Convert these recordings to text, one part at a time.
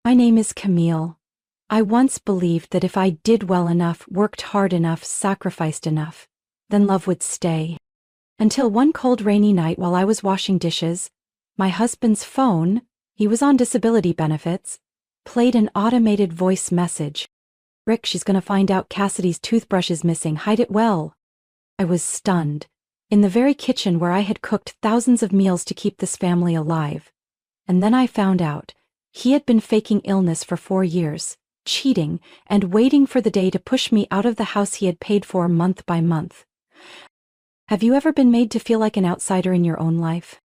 My name is Camille. I once believed that if I did well enough, worked hard enough, sacrificed enough, then love would stay. Until one cold rainy night while I was washing dishes, my husband's phone, he was on disability benefits, played an automated voice message. "Rick, she's gonna find out Cassidy's toothbrush is missing. Hide it well." I was stunned. In the very kitchen where I had cooked thousands of meals to keep this family alive. And then I found out he had been faking illness for 4 years, cheating, and waiting for the day to push me out of the house he had paid for month by month. Have you ever been made to feel like an outsider in your own life?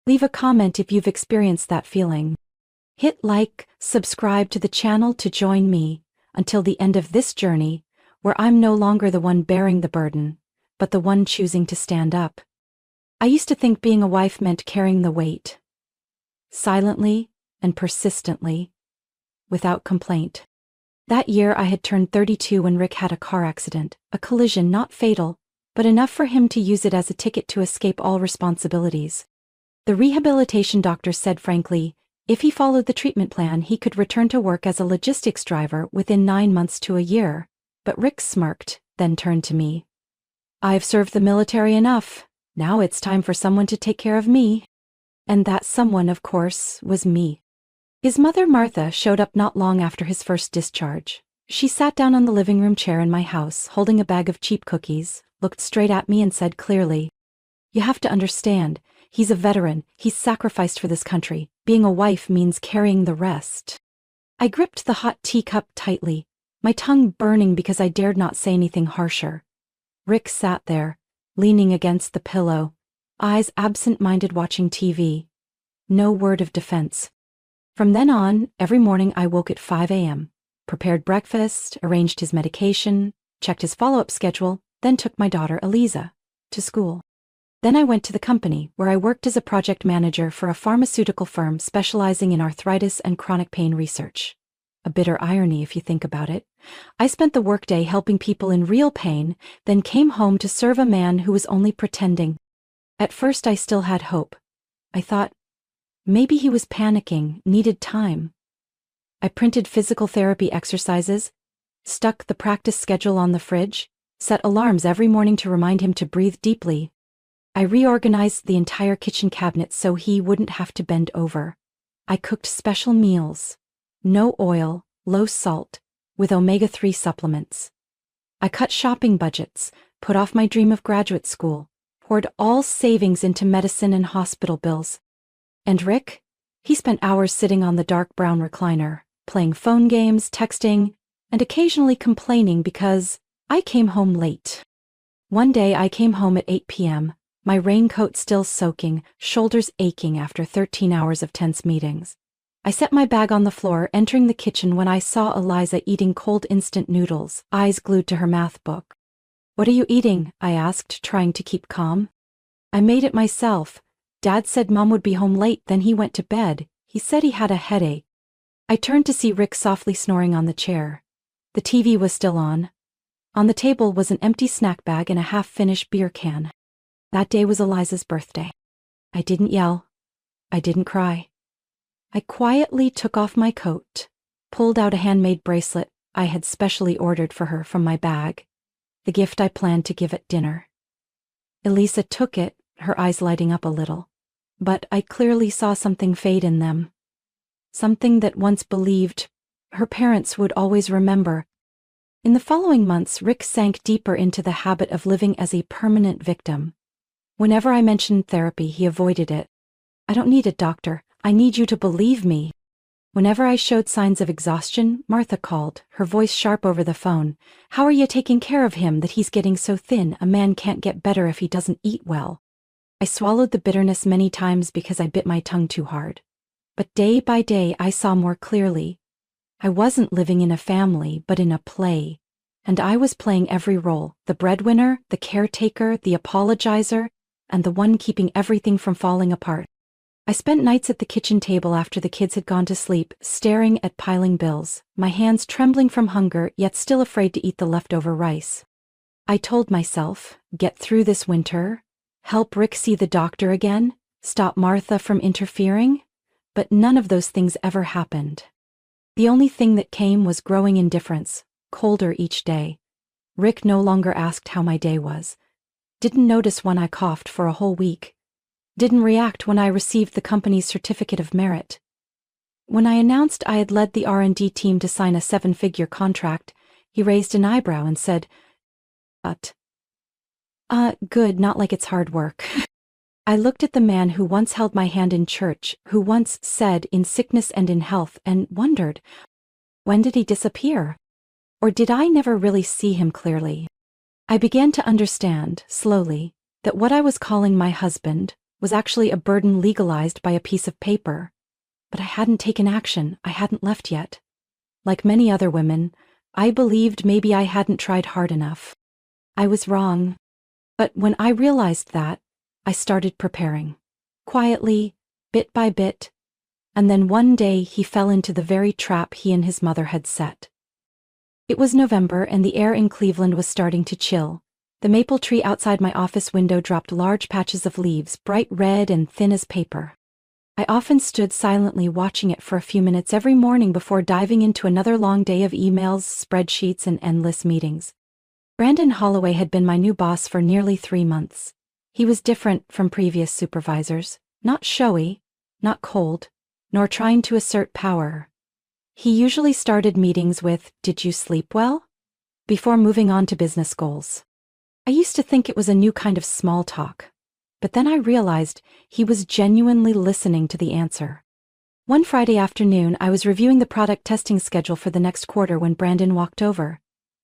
Leave a comment if you've experienced that feeling. Hit like, subscribe to the channel to join me until the end of this journey, where I'm no longer the one bearing the burden, but the one choosing to stand up. I used to think being a wife meant carrying the weight. Silently and persistently, without complaint. That year I had turned 32 when Rick had a car accident, a collision not fatal, but enough for him to use it as a ticket to escape all responsibilities. The rehabilitation doctor said frankly, if he followed the treatment plan he could return to work as a logistics driver within 9 months to a year, but Rick smirked, then turned to me. "I've served the military enough. Now it's time for someone to take care of me." And that someone, of course, was me. His mother Martha showed up not long after his first discharge. She sat down on the living room chair in my house, holding a bag of cheap cookies, looked straight at me and said clearly, "You have to understand, he's a veteran, he's sacrificed for this country. Being a wife means carrying the rest." I gripped the hot teacup tightly, my tongue burning because I dared not say anything harsher. Rick sat there, leaning against the pillow, eyes absent-minded watching TV. No word of defense. From then on, every morning I woke at 5 a.m., prepared breakfast, arranged his medication, checked his follow-up schedule, then took my daughter Eliza to school. Then I went to the company, where I worked as a project manager for a pharmaceutical firm specializing in arthritis and chronic pain research. A bitter irony if you think about it. I spent the workday helping people in real pain, then came home to serve a man who was only pretending. At first I still had hope. I thought, maybe he was panicking, needed time. I printed physical therapy exercises, stuck the practice schedule on the fridge, set alarms every morning to remind him to breathe deeply. I reorganized the entire kitchen cabinet so he wouldn't have to bend over. I cooked special meals, no oil, low salt, with omega-3 supplements. I cut shopping budgets, put off my dream of graduate school, poured all savings into medicine and hospital bills. And Rick? He spent hours sitting on the dark brown recliner, playing phone games, texting, and occasionally complaining because I came home late. One day I came home at 8 p.m., my raincoat still soaking, shoulders aching after 13 hours of tense meetings. I set my bag on the floor, entering the kitchen when I saw Eliza eating cold instant noodles, eyes glued to her math book. "What are you eating?" I asked, trying to keep calm. "I made it myself. Dad said Mom would be home late, then he went to bed. He said he had a headache." I turned to see Rick softly snoring on the chair. The TV was still on. On the table was an empty snack bag and a half-finished beer can. That day was Eliza's birthday. I didn't yell. I didn't cry. I quietly took off my coat, pulled out a handmade bracelet I had specially ordered for her from my bag, the gift I planned to give at dinner. Elisa took it, her eyes lighting up a little, but I clearly saw something fade in them. Something that once believed her parents would always remember. In the following months, Rick sank deeper into the habit of living as a permanent victim. Whenever I mentioned therapy, he avoided it. "I don't need a doctor. I need you to believe me." Whenever I showed signs of exhaustion, Martha called, her voice sharp over the phone. "How are you taking care of him that he's getting so thin? A man can't get better if he doesn't eat well." I swallowed the bitterness many times because I bit my tongue too hard. But day by day I saw more clearly. I wasn't living in a family, but in a play. And I was playing every role, the breadwinner, the caretaker, the apologizer, and the one keeping everything from falling apart. I spent nights at the kitchen table after the kids had gone to sleep, staring at piling bills, my hands trembling from hunger, yet still afraid to eat the leftover rice. I told myself, get through this winter, help Rick see the doctor again, stop Martha from interfering, but none of those things ever happened. The only thing that came was growing indifference, colder each day. Rick no longer asked how my day was. Didn't notice when I coughed for a whole week. Didn't react when I received the company's certificate of merit. When I announced I had led the R&D team to sign a 7-figure contract, he raised an eyebrow and said, good, not like it's hard work. I looked at the man who once held my hand in church, who once said in sickness and in health, and wondered, when did he disappear? Or did I never really see him clearly? I began to understand, slowly, that what I was calling my husband was actually a burden legalized by a piece of paper. But I hadn't taken action, I hadn't left yet. Like many other women, I believed maybe I hadn't tried hard enough. I was wrong. But when I realized that, I started preparing. Quietly, bit by bit. And then one day he fell into the very trap he and his mother had set. It was November and the air in Cleveland was starting to chill. The maple tree outside my office window dropped large patches of leaves, bright red and thin as paper. I often stood silently watching it for a few minutes every morning before diving into another long day of emails, spreadsheets, and endless meetings. Brandon Holloway had been my new boss for nearly 3 months. He was different from previous supervisors, not showy, not cold, nor trying to assert power. He usually started meetings with, "Did you sleep well?" before moving on to business goals. I used to think it was a new kind of small talk, but then I realized he was genuinely listening to the answer. One Friday afternoon, I was reviewing the product testing schedule for the next quarter when Brandon walked over.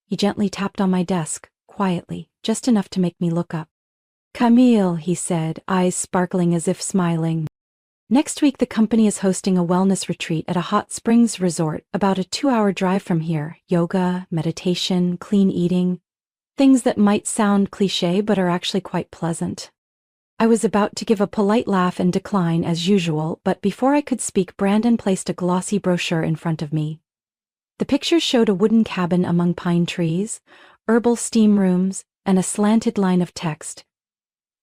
He gently tapped on my desk, quietly, just enough to make me look up. "Camille," he said, eyes sparkling as if smiling. "Next week the company is hosting a wellness retreat at a hot springs resort about a 2-hour drive from here. Yoga, meditation, clean eating. Things that might sound cliché but are actually quite pleasant." I was about to give a polite laugh and decline as usual, but before I could speak, Brandon placed a glossy brochure in front of me. The pictures showed a wooden cabin among pine trees, herbal steam rooms, and a slanted line of text.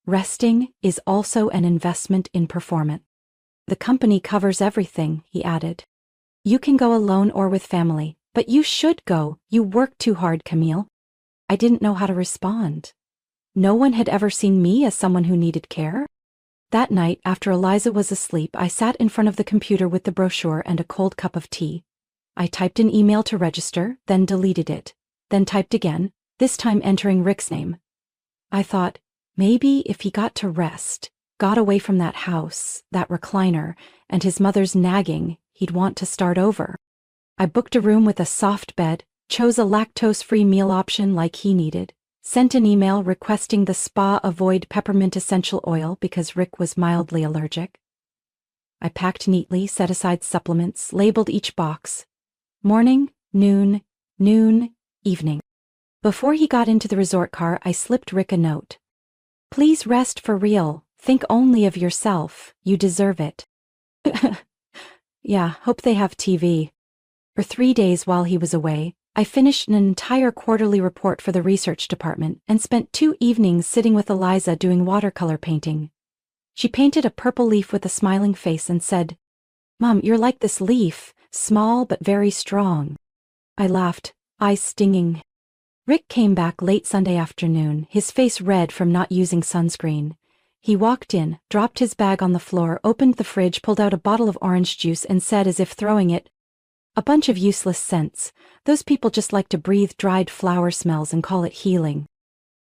"Resting is also an investment in performance. The company covers everything," he added. "You can go alone or with family, but you should go. You work too hard, Camille." I didn't know how to respond. No one had ever seen me as someone who needed care. That night, after Eliza was asleep, I sat in front of the computer with the brochure and a cold cup of tea. I typed an email to register, then deleted it, then typed again, this time entering Rick's name. I thought, maybe if he got to rest, got away from that house, that recliner, and his mother's nagging, he'd want to start over. I booked a room with a soft bed, chose a lactose-free meal option like he needed, sent an email requesting the spa avoid peppermint essential oil because Rick was mildly allergic. I packed neatly, set aside supplements, labeled each box. Morning, noon, evening. Before he got into the resort car, I slipped Rick a note. "Please rest for real. Think only of yourself. You deserve it." Yeah, hope they have TV. For 3 days while he was away, I finished an entire quarterly report for the research department and spent 2 evenings sitting with Eliza doing watercolor painting. She painted a purple leaf with a smiling face and said, "Mom, you're like this leaf, small but very strong." I laughed, eyes stinging. Rick came back late Sunday afternoon, his face red from not using sunscreen. He walked in, dropped his bag on the floor, opened the fridge, pulled out a bottle of orange juice and said as if throwing it, "A bunch of useless scents. Those people just like to breathe dried flower smells and call it healing."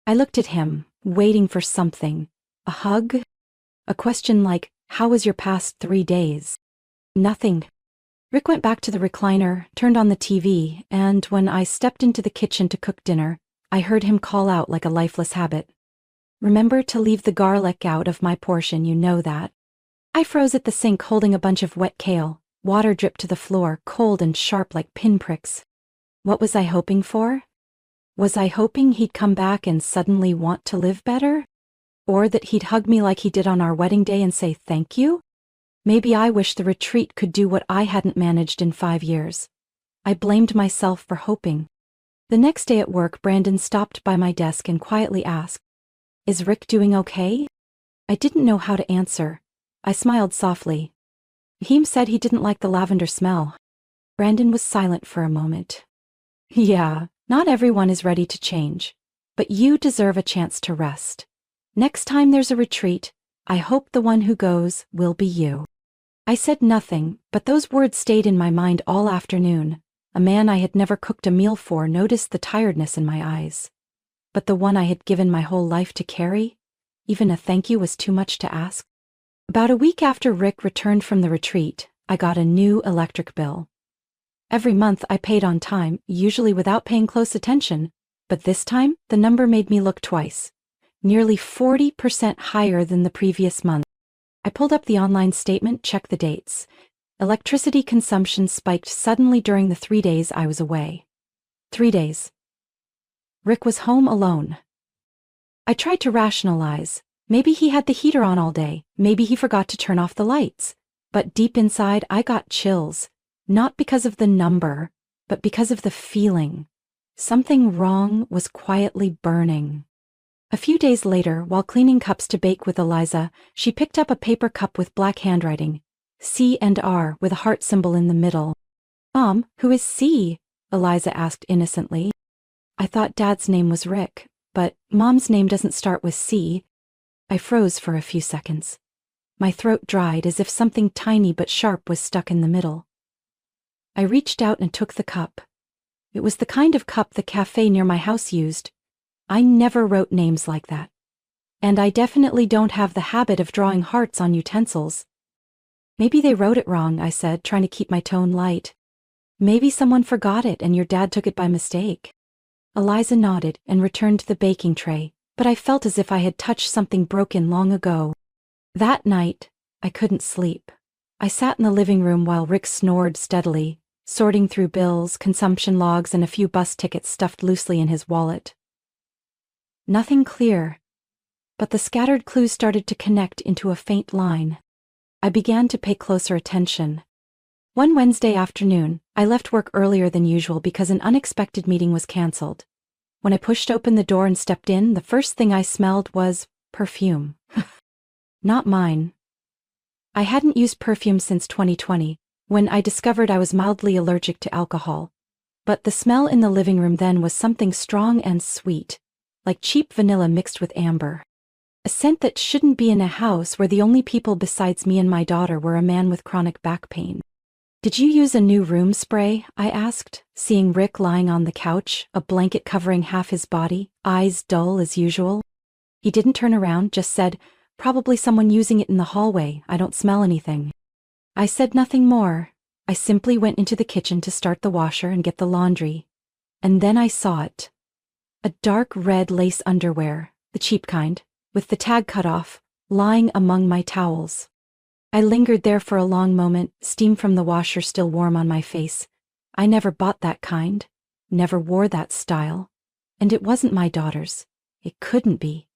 I looked at him, waiting for something. A hug? A question like, "How was your past 3 days?" Nothing. Rick went back to the recliner, turned on the TV, and when I stepped into the kitchen to cook dinner, I heard him call out like a lifeless habit. "Remember to leave the garlic out of my portion, you know that." I froze at the sink holding a bunch of wet kale. Water dripped to the floor, cold and sharp like pinpricks. What was I hoping for? Was I hoping he'd come back and suddenly want to live better? Or that he'd hug me like he did on our wedding day and say thank you? Maybe I wished the retreat could do what I hadn't managed in 5 years. I blamed myself for hoping. The next day at work, Brandon stopped by my desk and quietly asked, "Is Rick doing okay?" I didn't know how to answer. I smiled softly. He said he didn't like the lavender smell. Brandon was silent for a moment. Yeah, not everyone is ready to change, but you deserve a chance to rest. Next time there's a retreat, I hope the one who goes will be you. I said nothing, but those words stayed in my mind all afternoon. A man I had never cooked a meal for noticed the tiredness in my eyes. But the one I had given my whole life to carry? Even a thank you was too much to ask. About a week after Rick returned from the retreat, I got a new electric bill. Every month I paid on time, usually without paying close attention, but this time the number made me look twice. Nearly 40% higher than the previous month. I pulled up the online statement, checked the dates. Electricity consumption spiked suddenly during the 3 days I was away. 3 days. Rick was home alone. I tried to rationalize. Maybe he had the heater on all day, maybe he forgot to turn off the lights. But deep inside I got chills. Not because of the number, but because of the feeling. Something wrong was quietly burning. A few days later, while cleaning cups to bake with Eliza, she picked up a paper cup with black handwriting. C and R with a heart symbol in the middle. Mom, who is C? Eliza asked innocently. I thought Dad's name was Rick, but Mom's name doesn't start with C. I froze for a few seconds. My throat dried as if something tiny but sharp was stuck in the middle. I reached out and took the cup. It was the kind of cup the cafe near my house used. I never wrote names like that. And I definitely don't have the habit of drawing hearts on utensils. Maybe they wrote it wrong, I said, trying to keep my tone light. Maybe someone forgot it and your dad took it by mistake. Eliza nodded and returned to the baking tray, but I felt as if I had touched something broken long ago. That night, I couldn't sleep. I sat in the living room while Rick snored steadily, sorting through bills, consumption logs, and a few bus tickets stuffed loosely in his wallet. Nothing clear, but the scattered clues started to connect into a faint line. I began to pay closer attention. One Wednesday afternoon, I left work earlier than usual because an unexpected meeting was canceled. When I pushed open the door and stepped in, the first thing I smelled was perfume. Not mine. I hadn't used perfume since 2020, when I discovered I was mildly allergic to alcohol. But the smell in the living room then was something strong and sweet, like cheap vanilla mixed with amber. A scent that shouldn't be in a house where the only people besides me and my daughter were a man with chronic back pain. Did you use a new room spray? I asked, seeing Rick lying on the couch, a blanket covering half his body, eyes dull as usual. He didn't turn around, just said, "Probably someone using it in the hallway. I don't smell anything." I said nothing more. I simply went into the kitchen to start the washer and get the laundry. And then I saw it. A dark red lace underwear, the cheap kind, with the tag cut off, lying among my towels. I lingered there for a long moment, steam from the washer still warm on my face. I never bought that kind, never wore that style. And it wasn't my daughter's. It couldn't be.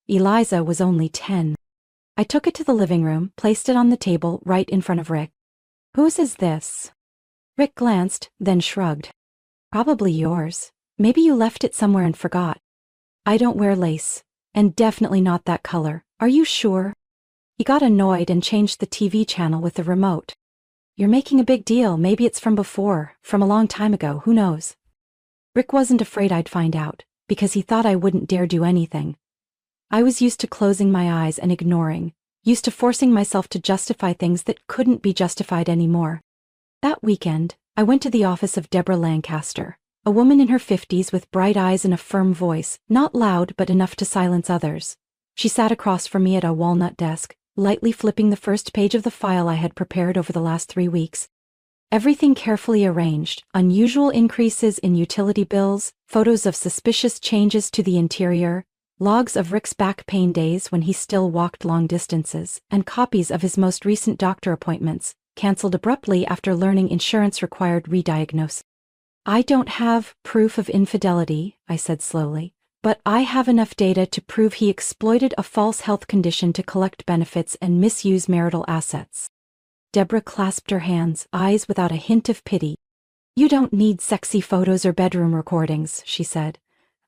Eliza was only 10. I took it to the living room, placed it on the table right in front of Rick. "Whose is this?" Rick glanced, then shrugged. "Probably yours. Maybe you left it somewhere and forgot." "I don't wear lace, and definitely not that color. Are you sure?" He got annoyed and changed the TV channel with the remote. "You're making a big deal. Maybe it's from before, from a long time ago, who knows?" Rick wasn't afraid I'd find out, because he thought I wouldn't dare do anything. I was used to closing my eyes and ignoring, used to forcing myself to justify things that couldn't be justified anymore. That weekend, I went to the office of Deborah Lancaster, a woman in her 50s with bright eyes and a firm voice, not loud but enough to silence others. She sat across from me at a walnut desk, lightly flipping the first page of the file I had prepared over the last 3 weeks. Everything carefully arranged, unusual increases in utility bills, photos of suspicious changes to the interior, logs of Rick's back pain days when he still walked long distances, and copies of his most recent doctor appointments, cancelled abruptly after learning insurance required re-diagnosis. "I don't have proof of infidelity," I said slowly, "but I have enough data to prove he exploited a false health condition to collect benefits and misuse marital assets." Deborah clasped her hands, eyes without a hint of pity. "You don't need sexy photos or bedroom recordings," she said.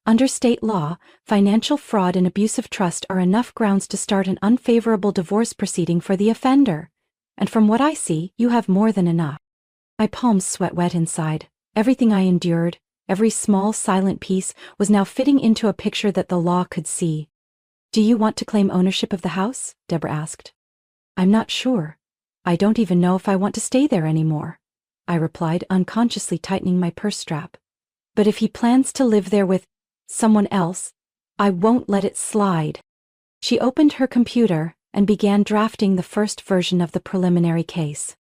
"Under state law, financial fraud and abuse of trust are enough grounds to start an unfavorable divorce proceeding for the offender. And from what I see, you have more than enough." My palms sweat wet inside. Everything I endured, every small, silent piece, was now fitting into a picture that the law could see. "Do you want to claim ownership of the house?" Deborah asked. "I'm not sure. I don't even know if I want to stay there anymore," I replied, unconsciously tightening my purse strap. "But if he plans to live there with someone else, I won't let it slide." She opened her computer and began drafting the first version of the preliminary case.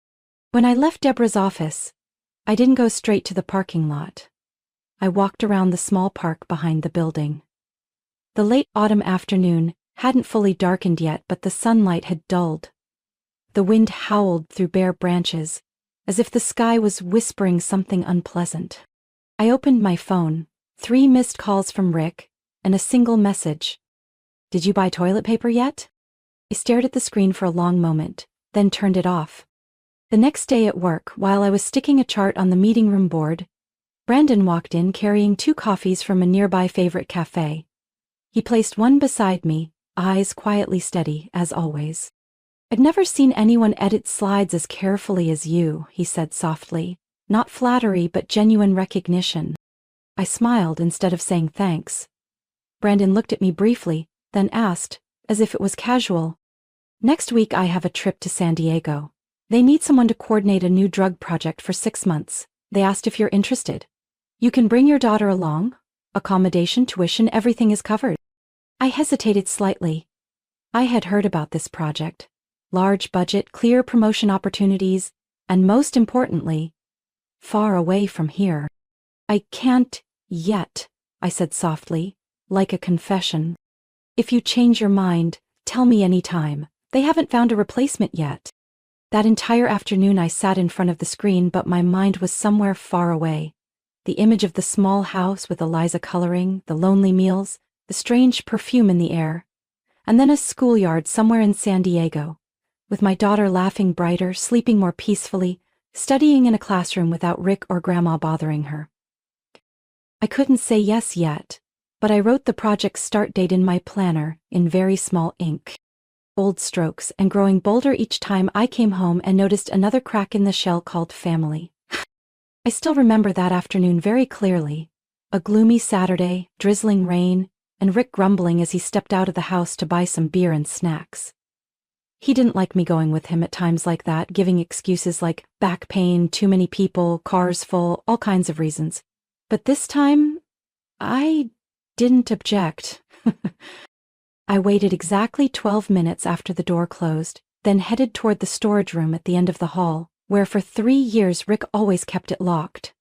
When I left Deborah's office, I didn't go straight to the parking lot. I walked around the small park behind the building. The late autumn afternoon hadn't fully darkened yet, but the sunlight had dulled. The wind howled through bare branches, as if the sky was whispering something unpleasant. I opened my phone, 3 missed calls from Rick, and a single message. "Did you buy toilet paper yet?" I stared at the screen for a long moment, then turned it off. The next day at work, while I was sticking a chart on the meeting room board, Brandon walked in carrying 2 coffees from a nearby favorite cafe. He placed one beside me, eyes quietly steady, as always. "I've never seen anyone edit slides as carefully as you," he said softly. Not flattery, but genuine recognition. I smiled instead of saying thanks. Brandon looked at me briefly, then asked, as if it was casual, "Next week I have a trip to San Diego. They need someone to coordinate a new drug project for 6 months. They asked if you're interested. You can bring your daughter along. Accommodation, tuition, everything is covered." I hesitated slightly. I had heard about this project. Large budget, clear promotion opportunities, and most importantly, far away from here. "I can't yet," I said softly, like a confession. "If you change your mind, tell me any time. They haven't found a replacement yet." That entire afternoon I sat in front of the screen, but my mind was somewhere far away. The image of the small house with Eliza coloring, the lonely meals, the strange perfume in the air, and then a schoolyard somewhere in San Diego, with my daughter laughing brighter, sleeping more peacefully, studying in a classroom without Rick or Grandma bothering her. I couldn't say yes yet, but I wrote the project's start date in my planner in very small ink. Bold strokes, and growing bolder each time I came home and noticed another crack in the shell called family. I still remember that afternoon very clearly. A gloomy Saturday, drizzling rain, and Rick grumbling as he stepped out of the house to buy some beer and snacks. He didn't like me going with him at times like that, giving excuses like back pain, too many people, cars full, all kinds of reasons. But this time, I didn't object. I waited exactly 12 minutes after the door closed, then headed toward the storage room at the end of the hall, where for 3 years Rick always kept it locked.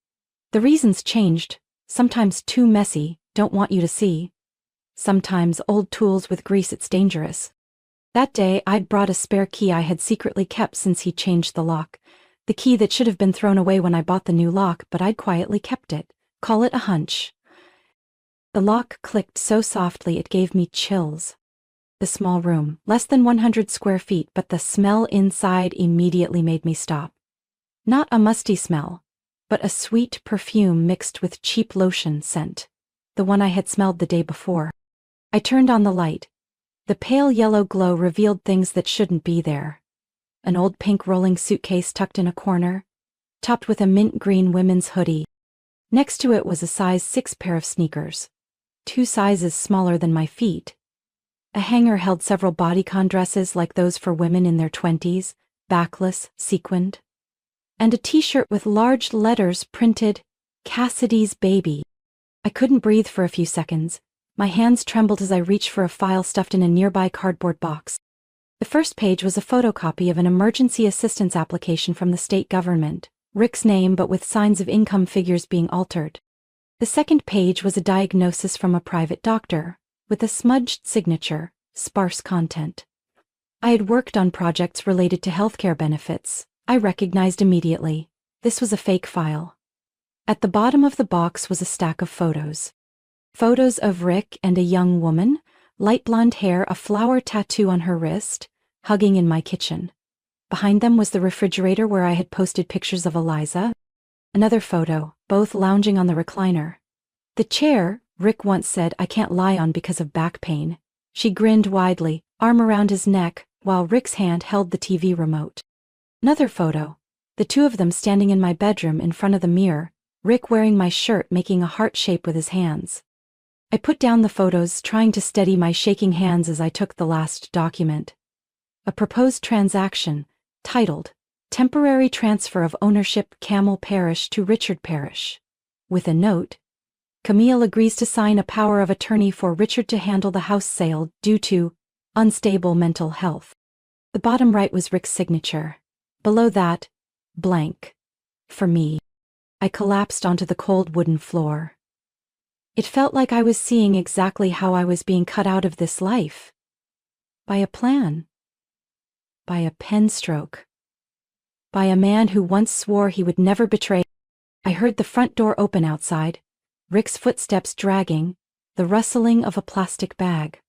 The reasons changed, sometimes too messy, don't want you to see. Sometimes old tools with grease, it's dangerous. That day I'd brought a spare key I had secretly kept since he changed the lock. The key that should have been thrown away when I bought the new lock, but I'd quietly kept it. Call it a hunch. The lock clicked so softly it gave me chills. The small room, less than 100 square feet, but the smell inside immediately made me stop. Not a musty smell, but a sweet perfume mixed with cheap lotion scent, the one I had smelled the day before. I turned on the light. The pale yellow glow revealed things that shouldn't be there. An old pink rolling suitcase tucked in a corner, topped with a mint green women's hoodie. Next to it was a size 6 pair of sneakers, 2 sizes smaller than my feet. A hanger held several bodycon dresses like those for women in their 20s, backless, sequined. And a t-shirt with large letters printed, "Cassidy's Baby." I couldn't breathe for a few seconds. My hands trembled as I reached for a file stuffed in a nearby cardboard box. The first page was a photocopy of an emergency assistance application from the state government, Rick's name but with signs of income figures being altered. The second page was a diagnosis from a private doctor, with a smudged signature, sparse content. I had worked on projects related to healthcare benefits. I recognized immediately. This was a fake file. At the bottom of the box was a stack of photos. Photos of Rick and a young woman, light blonde hair, a flower tattoo on her wrist, hugging in my kitchen. Behind them was the refrigerator where I had posted pictures of Eliza. Another photo, both lounging on the recliner. The chair, Rick once said, I can't lie on because of back pain. She grinned widely, arm around his neck, while Rick's hand held the TV remote. Another photo, the two of them standing in my bedroom in front of the mirror, Rick wearing my shirt making a heart shape with his hands. I put down the photos, trying to steady my shaking hands as I took the last document. A proposed transaction, titled, Temporary Transfer of Ownership Camille Parish to Richard Parish. With a note, Camille agrees to sign a power of attorney for Richard to handle the house sale due to unstable mental health. The bottom right was Rick's signature. Below that, blank. For me. I collapsed onto the cold wooden floor. It felt like I was seeing exactly how I was being cut out of this life. By a plan. By a pen stroke. By a man who once swore he would never betray. I heard the front door open outside, Rick's footsteps dragging, the rustling of a plastic bag.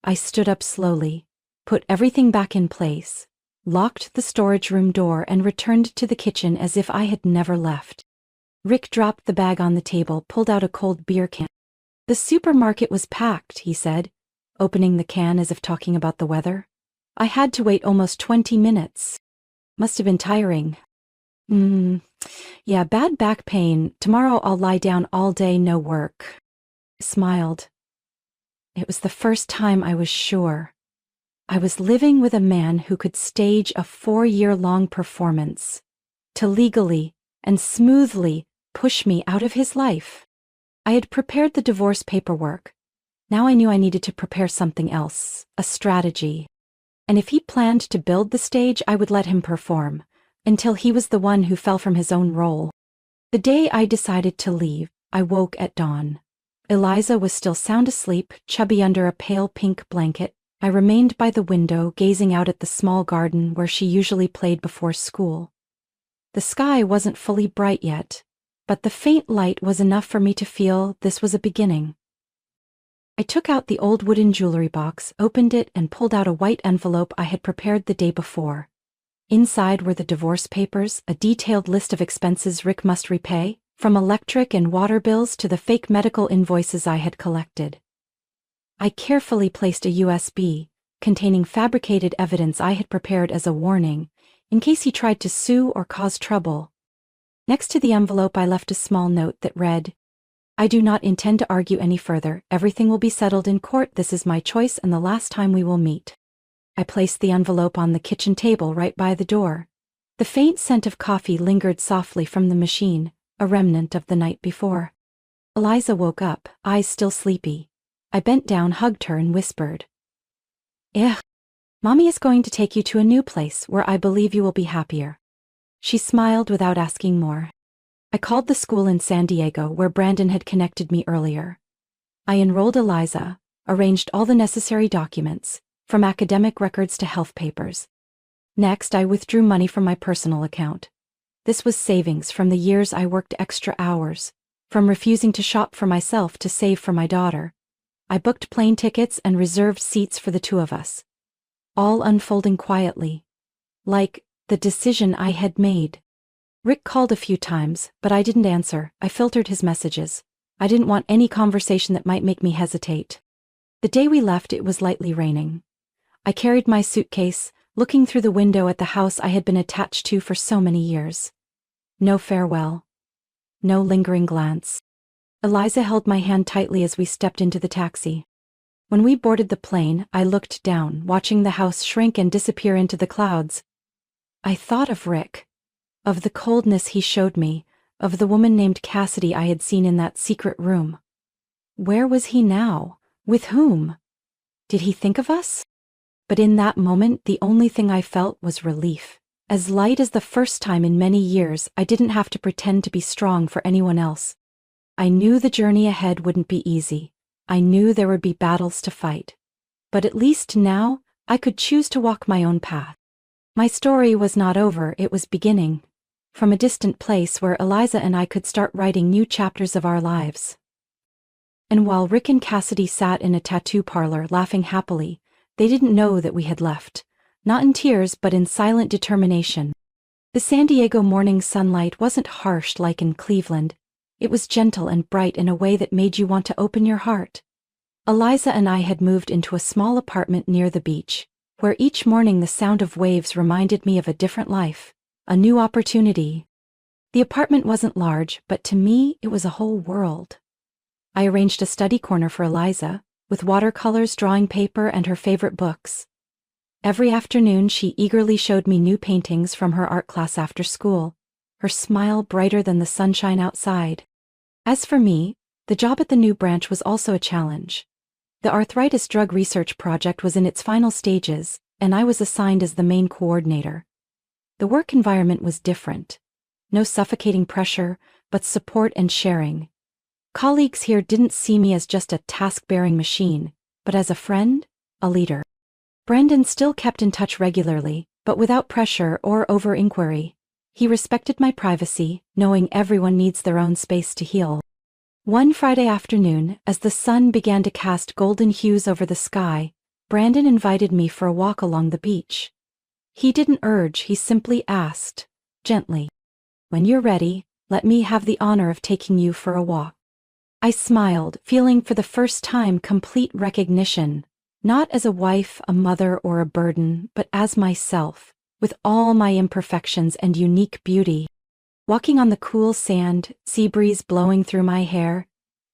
I stood up slowly, put everything back in place, locked the storage room door and returned to the kitchen as if I had never left. Rick dropped the bag on the table, pulled out a cold beer can. The supermarket was packed, he said, opening the can as if talking about the weather. I had to wait almost 20 minutes. Must have been tiring. Yeah, bad back pain. Tomorrow I'll lie down all day, no work. I smiled. It was the first time I was sure. I was living with a man who could stage a 4-year-long performance to legally and smoothly push me out of his life. I had prepared the divorce paperwork. Now I knew I needed to prepare something else, a strategy. And if he planned to build the stage, I would let him perform, until he was the one who fell from his own role. The day I decided to leave, I woke at dawn. Eliza was still sound asleep, chubby under a pale pink blanket. I remained by the window, gazing out at the small garden where she usually played before school. The sky wasn't fully bright yet, but the faint light was enough for me to feel this was a beginning. I took out the old wooden jewelry box, opened it, and pulled out a white envelope I had prepared the day before. Inside were the divorce papers, a detailed list of expenses Rick must repay, from electric and water bills to the fake medical invoices I had collected. I carefully placed a USB, containing fabricated evidence I had prepared as a warning, in case he tried to sue or cause trouble. Next to the envelope I left a small note that read, I do not intend to argue any further. Everything will be settled in court. This is my choice and the last time we will meet. I placed the envelope on the kitchen table right by the door. The faint scent of coffee lingered softly from the machine, a remnant of the night before. Eliza woke up, eyes still sleepy. I bent down, hugged her, and whispered, Mommy is going to take you to a new place where I believe you will be happier. She smiled without asking more. I called the school in San Diego where Brandon had connected me earlier. I enrolled Eliza, arranged all the necessary documents, from academic records to health papers. Next, I withdrew money from my personal account. This was savings from the years I worked extra hours, from refusing to shop for myself to save for my daughter. I booked plane tickets and reserved seats for the two of us. All unfolding quietly, like the decision I had made. Rick called a few times, but I didn't answer. I filtered his messages. I didn't want any conversation that might make me hesitate. The day we left, it was lightly raining. I carried my suitcase, looking through the window at the house I had been attached to for so many years. No farewell. No lingering glance. Eliza held my hand tightly as we stepped into the taxi. When we boarded the plane, I looked down, watching the house shrink and disappear into the clouds. I thought of Rick. Of the coldness he showed me, of the woman named Cassidy I had seen in that secret room. Where was he now? With whom? Did he think of us? But in that moment, the only thing I felt was relief. As light as the first time in many years, I didn't have to pretend to be strong for anyone else. I knew the journey ahead wouldn't be easy. I knew there would be battles to fight. But at least now, I could choose to walk my own path. My story was not over, it was beginning. From a distant place where Eliza and I could start writing new chapters of our lives. And while Rick and Cassidy sat in a tattoo parlor laughing happily, they didn't know that we had left. Not in tears, but in silent determination. The San Diego morning sunlight wasn't harsh like in Cleveland. It was gentle and bright in a way that made you want to open your heart. Eliza and I had moved into a small apartment near the beach, where each morning the sound of waves reminded me of a different life, a new opportunity. The apartment wasn't large, but to me, it was a whole world. I arranged a study corner for Eliza, with watercolors, drawing paper, and her favorite books. Every afternoon, she eagerly showed me new paintings from her art class after school, her smile brighter than the sunshine outside. As for me, the job at the new branch was also a challenge. The arthritis drug research project was in its final stages, and I was assigned as the main coordinator. The work environment was different. No suffocating pressure, but support and sharing. Colleagues here didn't see me as just a task-bearing machine, but as a friend, a leader. Brandon still kept in touch regularly, but without pressure or over-inquiry. He respected my privacy, knowing everyone needs their own space to heal. One Friday afternoon, as the sun began to cast golden hues over the sky, Brandon invited me for a walk along the beach. He didn't urge, he simply asked, gently, "When you're ready, let me have the honor of taking you for a walk." I smiled, feeling for the first time complete recognition, not as a wife, a mother, or a burden, but as myself, with all my imperfections and unique beauty. Walking on the cool sand, sea breeze blowing through my hair,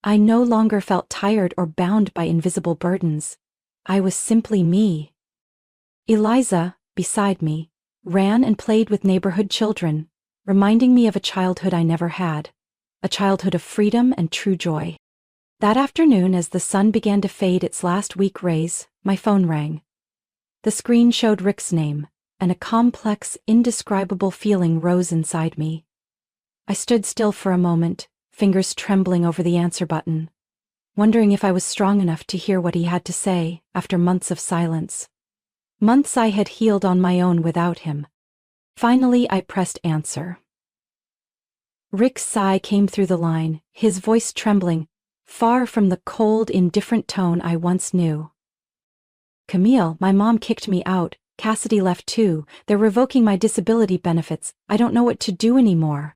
I no longer felt tired or bound by invisible burdens. I was simply me. Eliza, beside me, ran and played with neighborhood children, reminding me of a childhood I never had, a childhood of freedom and true joy. That afternoon, as the sun began to fade its last weak rays, my phone rang. The screen showed Rick's name, and a complex, indescribable feeling rose inside me. I stood still for a moment, fingers trembling over the answer button, wondering if I was strong enough to hear what he had to say after months of silence. Months I had healed on my own without him. Finally, I pressed answer. Rick's sigh came through the line, his voice trembling, far from the cold, indifferent tone I once knew. "Camille, my mom kicked me out. Cassidy left too. They're revoking my disability benefits. I don't know what to do anymore."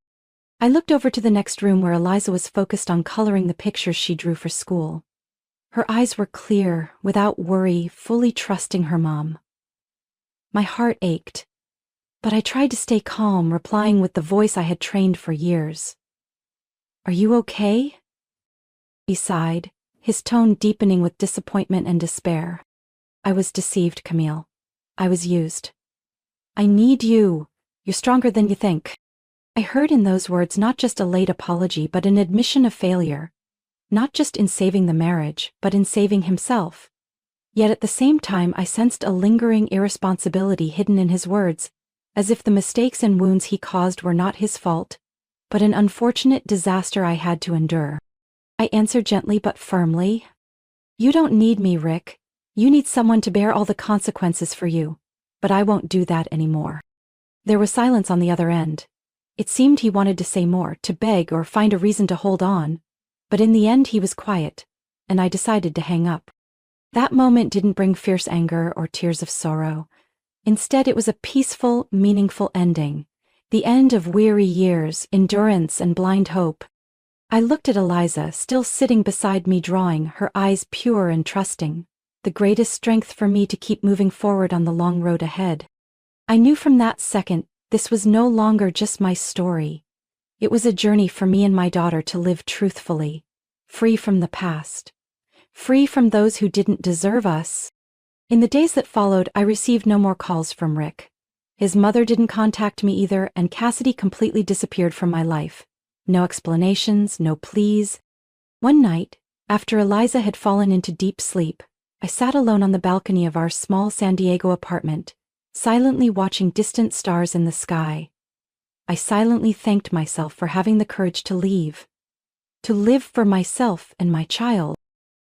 I looked over to the next room where Eliza was focused on coloring the pictures she drew for school. Her eyes were clear, without worry, fully trusting her mom. My heart ached, but I tried to stay calm, replying with the voice I had trained for years. "Are you okay?" He sighed, his tone deepening with disappointment and despair. "I was deceived, Camille. I was used. I need you. You're stronger than you think." I heard in those words not just a late apology but an admission of failure, not just in saving the marriage, but in saving himself. Yet at the same time I sensed a lingering irresponsibility hidden in his words, as if the mistakes and wounds he caused were not his fault, but an unfortunate disaster I had to endure. I answered gently but firmly, "You don't need me, Rick. You need someone to bear all the consequences for you, but I won't do that anymore." There was silence on the other end. It seemed he wanted to say more, to beg or find a reason to hold on, but in the end he was quiet, and I decided to hang up. That moment didn't bring fierce anger or tears of sorrow. Instead, it was a peaceful, meaningful ending, the end of weary years, endurance, and blind hope. I looked at Eliza, still sitting beside me drawing, her eyes pure and trusting, the greatest strength for me to keep moving forward on the long road ahead. I knew from that second, this was no longer just my story. It was a journey for me and my daughter to live truthfully, free from the past, free from those who didn't deserve us. In the days that followed, I received no more calls from Rick. His mother didn't contact me either, and Cassidy completely disappeared from my life. No explanations, no pleas. One night, after Eliza had fallen into deep sleep, I sat alone on the balcony of our small San Diego apartment, silently watching distant stars in the sky. I silently thanked myself for having the courage to leave, to live for myself and my child.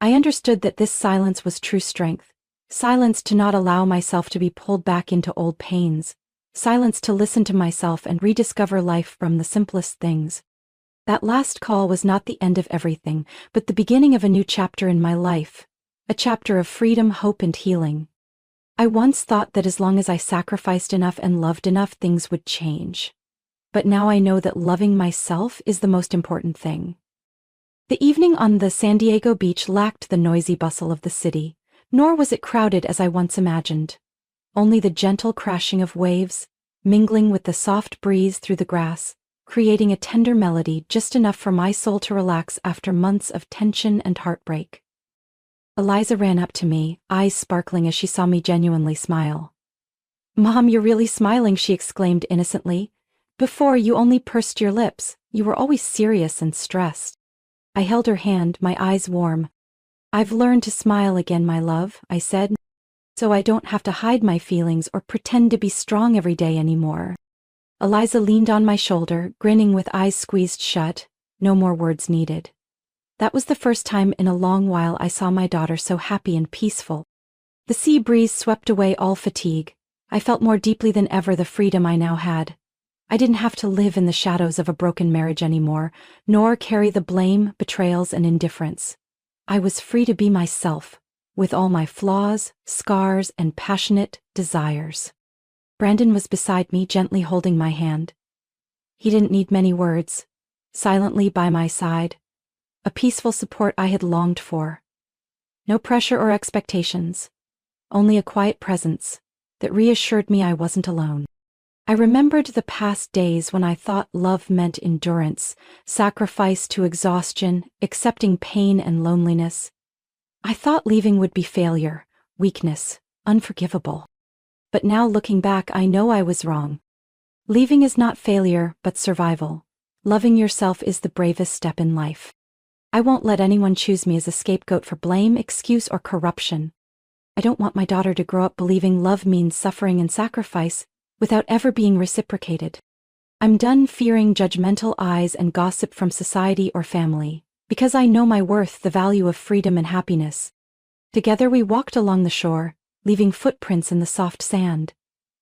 I understood that this silence was true strength, silence to not allow myself to be pulled back into old pains, silence to listen to myself and rediscover life from the simplest things. That last call was not the end of everything, but the beginning of a new chapter in my life, a chapter of freedom, hope, and healing. I once thought that as long as I sacrificed enough and loved enough, things would change. But now I know that loving myself is the most important thing. The evening on the San Diego beach lacked the noisy bustle of the city, nor was it crowded as I once imagined. Only the gentle crashing of waves, mingling with the soft breeze through the grass, creating a tender melody just enough for my soul to relax after months of tension and heartbreak. Eliza ran up to me, eyes sparkling as she saw me genuinely smile. "Mom, you're really smiling," she exclaimed innocently. "Before, you only pursed your lips. You were always serious and stressed." I held her hand, my eyes warm. "I've learned to smile again, my love," I said, "so I don't have to hide my feelings or pretend to be strong every day anymore." Eliza leaned on my shoulder, grinning with eyes squeezed shut. No more words needed. That was the first time in a long while I saw my daughter so happy and peaceful. The sea breeze swept away all fatigue. I felt more deeply than ever the freedom I now had. I didn't have to live in the shadows of a broken marriage anymore, nor carry the blame, betrayals, and indifference. I was free to be myself, with all my flaws, scars, and passionate desires. Brandon was beside me, gently holding my hand. He didn't need many words. Silently by my side. A peaceful support I had longed for. No pressure or expectations. Only a quiet presence that reassured me I wasn't alone. I remembered the past days when I thought love meant endurance, sacrifice to exhaustion, accepting pain and loneliness. I thought leaving would be failure, weakness, unforgivable. But now looking back, I know I was wrong. Leaving is not failure, but survival. Loving yourself is the bravest step in life. I won't let anyone choose me as a scapegoat for blame, excuse, or corruption. I don't want my daughter to grow up believing love means suffering and sacrifice, without ever being reciprocated. I'm done fearing judgmental eyes and gossip from society or family, because I know my worth, the value of freedom and happiness. Together we walked along the shore, leaving footprints in the soft sand.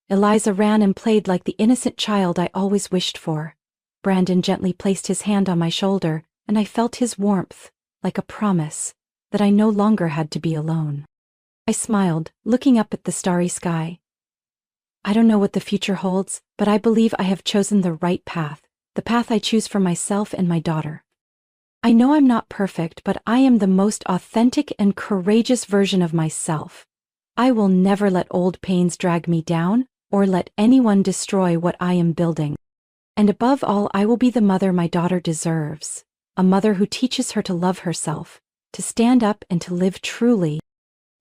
Eliza ran and played like the innocent child I always wished for. Brandon gently placed his hand on my shoulder, and I felt his warmth, like a promise that I no longer had to be alone. I smiled, looking up at the starry sky. I don't know what the future holds, but I believe I have chosen the right path, the path I choose for myself and my daughter. I know I'm not perfect, but I am the most authentic and courageous version of myself. I will never let old pains drag me down, or let anyone destroy what I am building. And above all, I will be the mother my daughter deserves, a mother who teaches her to love herself, to stand up and to live truly.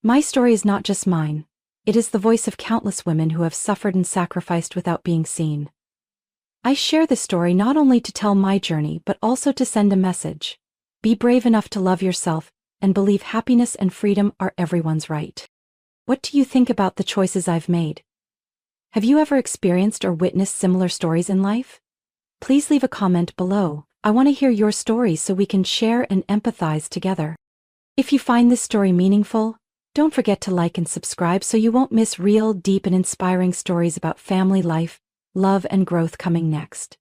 My story is not just mine. It is the voice of countless women who have suffered and sacrificed without being seen. I share this story not only to tell my journey, but also to send a message. Be brave enough to love yourself and believe happiness and freedom are everyone's right. What do you think about the choices I've made? Have you ever experienced or witnessed similar stories in life? Please leave a comment below. I want to hear your stories so we can share and empathize together. If you find this story meaningful, don't forget to like and subscribe so you won't miss real, deep, and inspiring stories about family life, love, and growth coming next.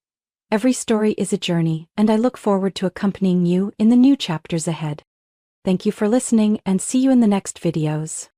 Every story is a journey, and I look forward to accompanying you in the new chapters ahead. Thank you for listening, and see you in the next videos.